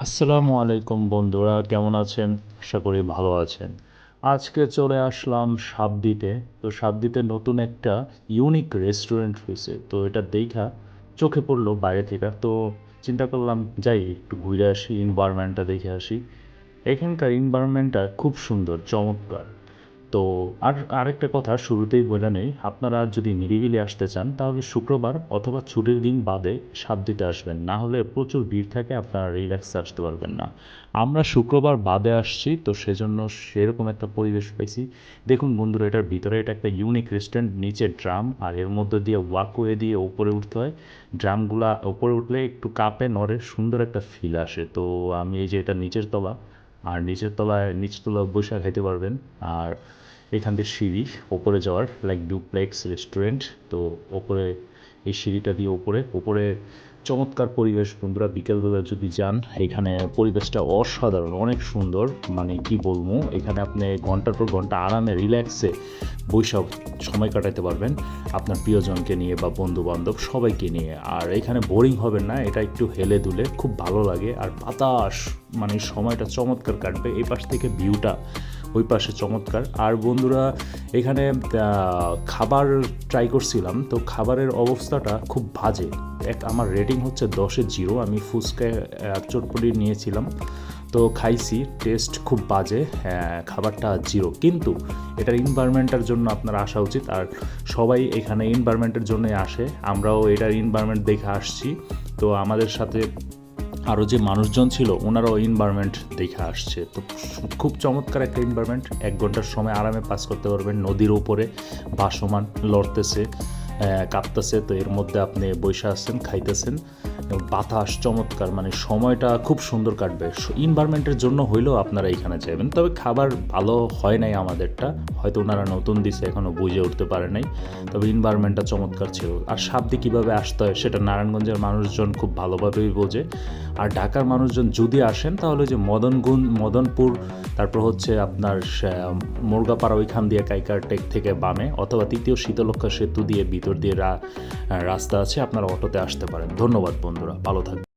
আসসালামু আলাইকুম বন্ধুরা, কেমন আছেন? আশা করি ভালো আছেন। আজকে চলে আসলাম সাবদ্বীপে। তো সাবদ্বীপে নতুন একটা ইউনিক রেস্টুরেন্ট হয়েছে, তো এটা দেখা চোখে পড়লো বাইরে থেকে। তো চিন্তা করলাম যাই একটু ঘুরে আসি, এনভায়রনমেন্টটা দেখে আসি। এখানকার এনভায়রনমেন্টটা খুব সুন্দর, চমৎকার। তো আরেকটা কথা শুরুতেই বলে নেই, আপনারা যদি নিরিবিলি আসতে চান তাহলে শুক্রবার অথবা ছুটির দিন বাদে সাবদ্বীপে আসবেন, না হলে প্রচুর ভিড় থাকে, আপনারা রিল্যাক্সে আসতে পারবেন না। আমরা শুক্রবার বাদে আসছি, তো সেজন্য সেরকম একটা পরিবেশ পাইছি। দেখুন বন্ধুরা, এটার ভিতরে এটা একটা ইউনিক রেস্টুরেন্ট, নিচে ড্রাম আর এর মধ্যে দিয়ে ওয়াকওয়ে দিয়ে ওপরে উঠতে হয়। ড্রামগুলা ওপরে উঠলে একটু কাঁপে নড়ে, সুন্দর একটা ফিল আসে। তো আমি এই যে এটা নিচের তলা, আর নিচতলায় বসে খাইতে পারবেন। আর এখান থেকে সিঁড়ি ওপরে যাওয়ার, লাইক ডুপ্লেক্স রেস্টুরেন্ট। তো ওপরে এই সিঁড়িটা দিয়ে ওপরে ওপরে চমৎকার পরিবেশ বন্ধুরা। বিকেলবেলা যদি যান, এখানে পরিবেশটা অসাধারণ, অনেক সুন্দর। মানে কি বলবো, এখানে আপনি ঘন্টার পর ঘন্টা আরামে রিল্যাক্সে বৈশাখ সময় কাটাতে পারবেন আপনার প্রিয়জনকে নিয়ে বা বন্ধু বান্ধব সবাইকে নিয়ে। আর এখানে বোরিং হবেন না, এটা একটু হেলে দুলে খুব ভালো লাগে। আর বাতাস, মানে সময়টা চমৎকার কাটবে। এই পাশ থেকে ভিউটা ওই পাশে চমৎকার। আর বন্ধুরা, এখানে খাবার ট্রাই করছিলাম, তো খাবারের অবস্থাটা খুব বাজে। আমার রেটিং হচ্ছে 10-এ 0। আমি ফুচকা চটপটি নিয়েছিলাম, তো খাইছি, টেস্ট খুব বাজে। খাবারটা 0, কিন্তু এটার এনভায়রনমেন্টের জন্য আপনার আসা উচিত। আর সবাই এখানে এনভায়রনমেন্টের জন্যই আসে, আমরাও এটার এনভায়রনমেন্ট দেখে আসছি। তো আমাদের সাথে আরও যে মানুষজন ছিল ওনারাও এনভায়রনমেন্ট দেখে আসছে। তো খুব চমৎকার একটা এনভায়রনমেন্ট। 1 ঘন্টার সময় আরামে পাস করতে পারবেন। নদীর উপরে ভাসমান, লড়তেছে, কাঁপতেছে, তো এর মধ্যে আপনি বসে আছেন, খাইতেছেন, বাতাস চমৎকার, মানে সময়টা খুব সুন্দর কাটবে। এনভায়রনমেন্টের জন্য হইলেও আপনারা এখানে যাবেন। তবে খাবার ভালো হয় নাই আমাদেরটা, হয়তো ওনারা নতুন দিছে, এখনও বুঝে উঠতে পারে নাই। তবে এনভায়রনমেন্টটা চমৎকার ছিল। আর সাবদি কীভাবে আসতে হয় সেটা নারায়ণগঞ্জের মানুষজন খুব ভালোভাবেই বোঝে। আর ঢাকার মানুষজন যদি আসেন তাহলে যে মদনপুর, তারপর হচ্ছে আপনার মুরগাপাড়া, ওইখান দিয়ে কাইকার টেক থেকে বামে, অথবা তৃতীয় শীতলক্ষ্যা সেতু দিয়ে ভিতর দিয়ে রাস্তা আছে, আপনারা অটোতে আসতে পারেন। ধন্যবাদ বন্ধুরা, ভালো থাকবেন।